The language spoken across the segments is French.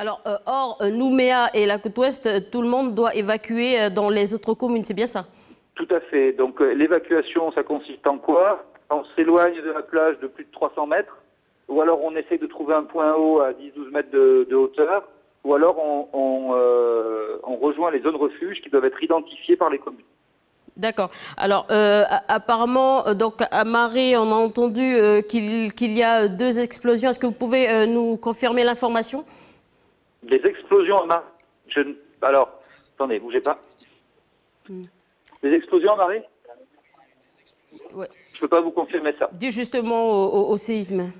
Alors, hors Nouméa et la côte ouest, tout le monde doit évacuer dans les autres communes, c'est bien ça? Tout à fait. Donc l'évacuation, ça consiste en quoi? On s'éloigne de la plage de plus de 300 mètres, ou alors on essaie de trouver un point haut à 10-12 mètres de hauteur, ou alors on rejoint les zones refuges qui doivent être identifiées par les communes. D'accord. Alors, apparemment, donc à Marais, on a entendu qu'il y a 2 explosions. Est-ce que vous pouvez nous confirmer l'information? Des explosions à Marais. Alors, attendez, bougez pas. Des explosions à Marais? Ouais. Je ne peux pas vous confirmer ça. Dû justement au séisme.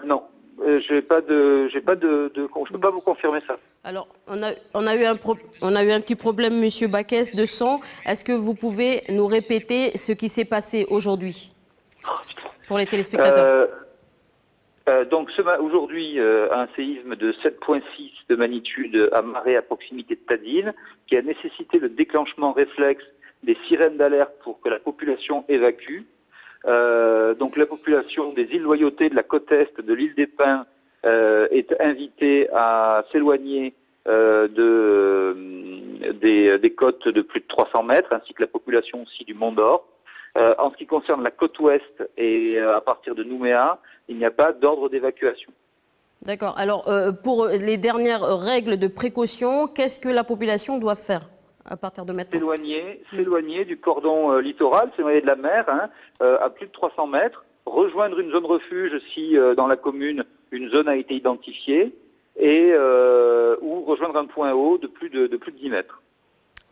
Non, je peux pas vous confirmer ça. Alors, on a eu un petit problème, Monsieur Baquès, de son. Est-ce que vous pouvez nous répéter ce qui s'est passé aujourd'hui pour les téléspectateurs? Donc aujourd'hui, un séisme de 7,6 de magnitude à Marais, à proximité de Tadine, qui a nécessité le déclenchement réflexe des sirènes d'alerte pour que la population évacue. Donc la population des îles Loyauté de la côte est de l'île des Pins est invitée à s'éloigner des côtes de plus de 300 mètres, ainsi que la population aussi du Mont d'Or. En ce qui concerne la côte ouest et à partir de Nouméa, il n'y a pas d'ordre d'évacuation. D'accord. Alors, pour les dernières règles de précaution, qu'est-ce que la population doit faire à partir de maintenant? S'éloigner du cordon littoral, s'éloigner de la mer, à plus de 300 mètres, rejoindre une zone refuge si dans la commune une zone a été identifiée, ou rejoindre un point haut de plus de 10 mètres.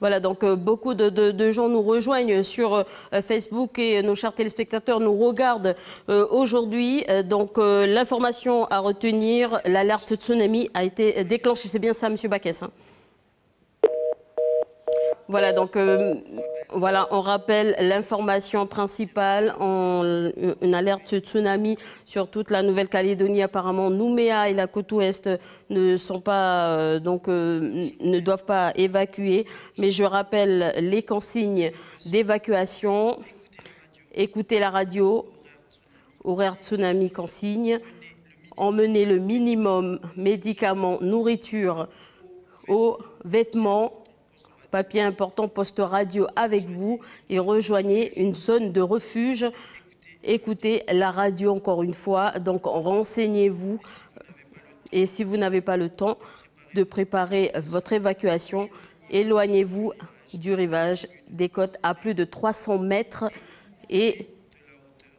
Voilà, donc beaucoup de gens nous rejoignent sur Facebook et nos chers téléspectateurs nous regardent aujourd'hui. Donc l'information à retenir, l'alerte tsunami a été déclenchée. C'est bien ça, Monsieur Baquès, hein? Voilà, donc voilà, on rappelle l'information principale, une alerte tsunami sur toute la Nouvelle-Calédonie. Apparemment, Nouméa et la côte ouest ne sont pas, ne doivent pas évacuer. Mais je rappelle les consignes d'évacuation. Écoutez la radio, horaire tsunami consigne. Emmenez le minimum médicaments, nourriture, eau, vêtements, papier important, poste radio avec vous et rejoignez une zone de refuge. Écoutez la radio encore une fois, donc renseignez-vous. Et si vous n'avez pas le temps de préparer votre évacuation, éloignez-vous du rivage des côtes à plus de 300 mètres et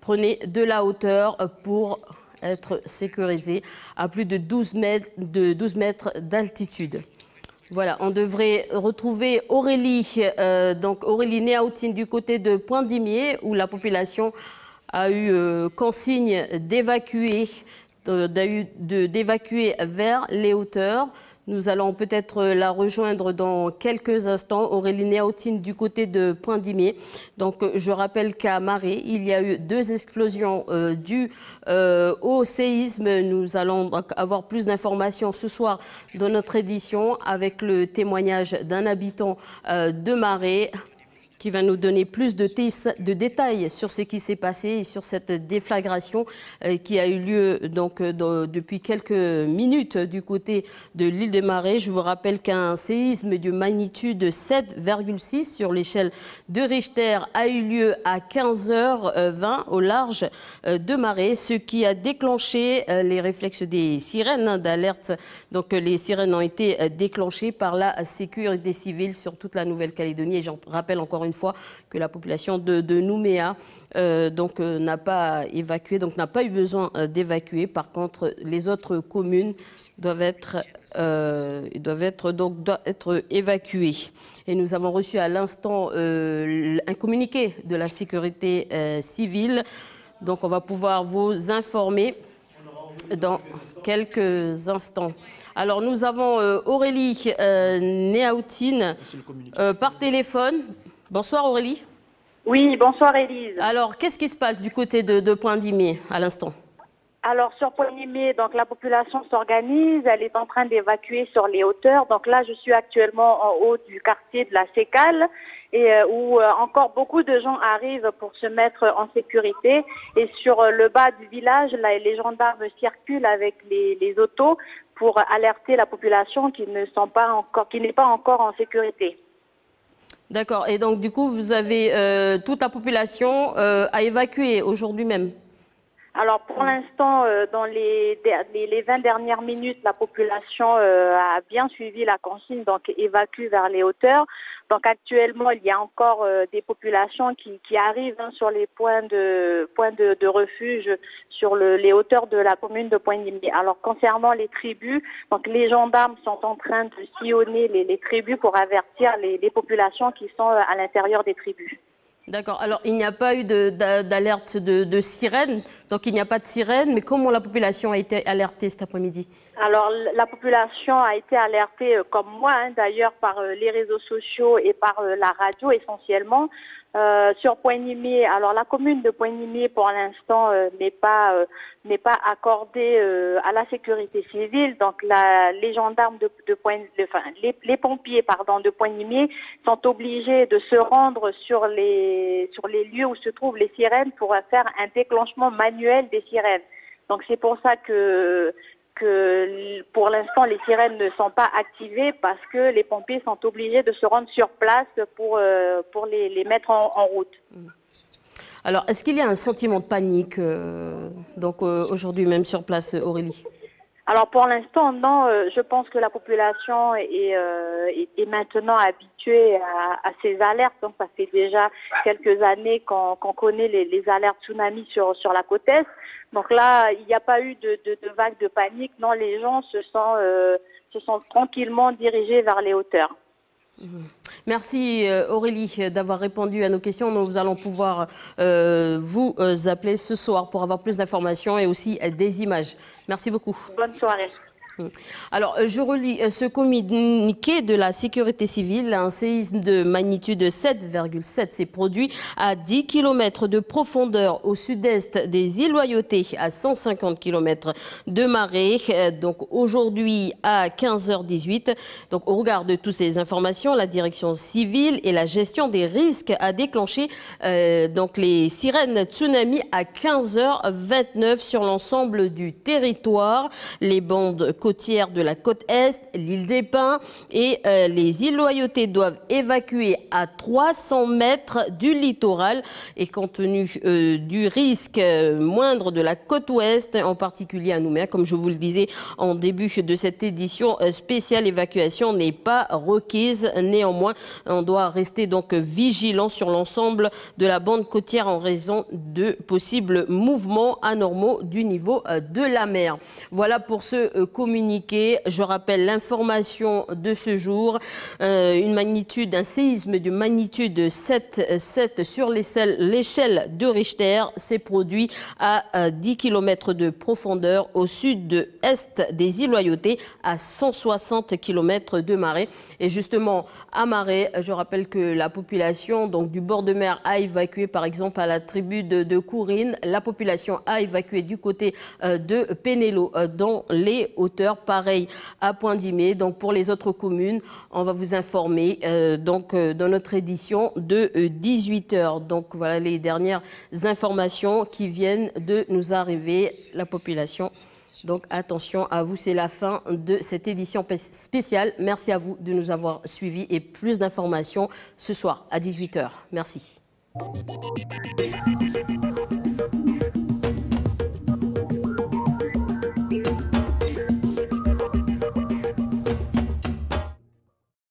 prenez de la hauteur pour être sécurisé à plus de 12 mètres d'altitude. Voilà, on devrait retrouver Aurélie, donc Aurélie Néautine du côté de Pointe-Dimier, où la population a eu consigne d'évacuer vers les hauteurs. Nous allons peut-être la rejoindre dans quelques instants, Aurélie Néautine du côté de Pointe-Dimier. Donc je rappelle qu'à Marais, il y a eu 2 explosions dues au séisme. Nous allons avoir plus d'informations ce soir dans notre édition avec le témoignage d'un habitant de Marais qui va nous donner plus de détails sur ce qui s'est passé et sur cette déflagration qui a eu lieu donc depuis quelques minutes du côté de l'île de Marais. Je vous rappelle qu'un séisme de magnitude 7,6 sur l'échelle de Richter a eu lieu à 15h20 au large de Marais, ce qui a déclenché les réflexes des sirènes d'alerte. Donc les sirènes ont été déclenchées par la sécurité civile sur toute la Nouvelle-Calédonie. Et j'en rappelle encore une fois que la population de Nouméa n'a pas évacué, donc n'a pas eu besoin d'évacuer. Par contre, les autres communes doivent être évacuées. Et nous avons reçu à l'instant un communiqué de la sécurité civile. Donc on va pouvoir vous informer dans quelques instants. Alors nous avons Aurélie Néautine par téléphone. Bonsoir Aurélie. Oui, bonsoir Élise. Alors, qu'est-ce qui se passe du côté de Pointe-Dimier à l'instant? Alors, sur Pointe-Dimier, donc la population s'organise, elle est en train d'évacuer sur les hauteurs. Donc là, je suis actuellement en haut du quartier de la Sécale et où encore beaucoup de gens arrivent pour se mettre en sécurité. Et sur le bas du village, là, les gendarmes circulent avec les autos pour alerter la population qui n'est pas encore en sécurité. D'accord. Et donc, du coup, vous avez toute la population à évacuer aujourd'hui même? Alors, pour l'instant, dans les 20 dernières minutes, la population a bien suivi la consigne, donc évacue vers les hauteurs. Donc, actuellement, il y a encore des populations qui arrivent sur les points de refuge sur les hauteurs de la commune de Pointe-Limé. Alors, concernant les tribus, donc les gendarmes sont en train de sillonner les tribus pour avertir les populations qui sont à l'intérieur des tribus. D'accord. Alors, il n'y a pas eu d'alerte de sirène, donc il n'y a pas de sirène, mais comment la population a été alertée cet après-midi? Alors, la population a été alertée, comme moi, d'ailleurs, par les réseaux sociaux et par la radio essentiellement. Sur Pointe-Limé, alors la commune de Pointe-Limé, pour l'instant, n'est pas accordée à la sécurité civile. Donc, les gendarmes les pompiers, de Pointe-Limé sont obligés de se rendre sur les lieux où se trouvent les sirènes pour faire un déclenchement manuel des sirènes. Donc, c'est pour ça que pour l'instant, les sirènes ne sont pas activées parce que les pompiers sont obligés de se rendre sur place pour les mettre en route. Alors, est-ce qu'il y a un sentiment de panique aujourd'hui même sur place, Aurélie? Alors, pour l'instant, non. Je pense que la population est maintenant habituée à ces alertes. Donc, ça fait déjà quelques années qu'on connaît les alertes tsunami sur la côte est. Donc là, il n'y a pas eu de vague de panique. Non, les gens se sont tranquillement dirigés vers les hauteurs. Merci Aurélie d'avoir répondu à nos questions. Nous allons pouvoir vous appeler ce soir pour avoir plus d'informations et aussi des images. Merci beaucoup. Bonne soirée. Alors, je relis ce communiqué de la sécurité civile. Un séisme de magnitude 7,7 s'est produit à 10 km de profondeur au sud-est des îles Loyauté, à 150 km de marée. Donc, aujourd'hui à 15h18. Donc, au regard de toutes ces informations, la direction civile et la gestion des risques a déclenché donc les sirènes tsunami à 15h29 sur l'ensemble du territoire. Les bandes côtières de la côte Est, l'île des Pins et les îles Loyauté doivent évacuer à 300 mètres du littoral. Et compte tenu du risque moindre de la côte Ouest, en particulier à Nouméa, comme je vous le disais en début de cette édition spéciale, l'évacuation n'est pas requise. Néanmoins, on doit rester donc vigilant sur l'ensemble de la bande côtière en raison de possibles mouvements anormaux du niveau de la mer. Voilà pour ce communiqué. Je rappelle l'information de ce jour. Un séisme de magnitude 7,7 sur l'échelle de Richter s'est produit à 10 km de profondeur au sud-est des îles Loyauté, à 160 km de marée. Et justement, à marée, je rappelle que la population donc, du bord de mer a évacué, par exemple, à la tribu de Courine. La population a évacué du côté de Pénélo, dans les hauteurs. Pareil à Pointe-Limé. Donc pour les autres communes, on va vous informer dans notre édition de 18h. Donc voilà les dernières informations qui viennent de nous arriver. La population. Donc attention à vous, c'est la fin de cette édition spéciale. Merci à vous de nous avoir suivis et plus d'informations ce soir à 18h. Merci.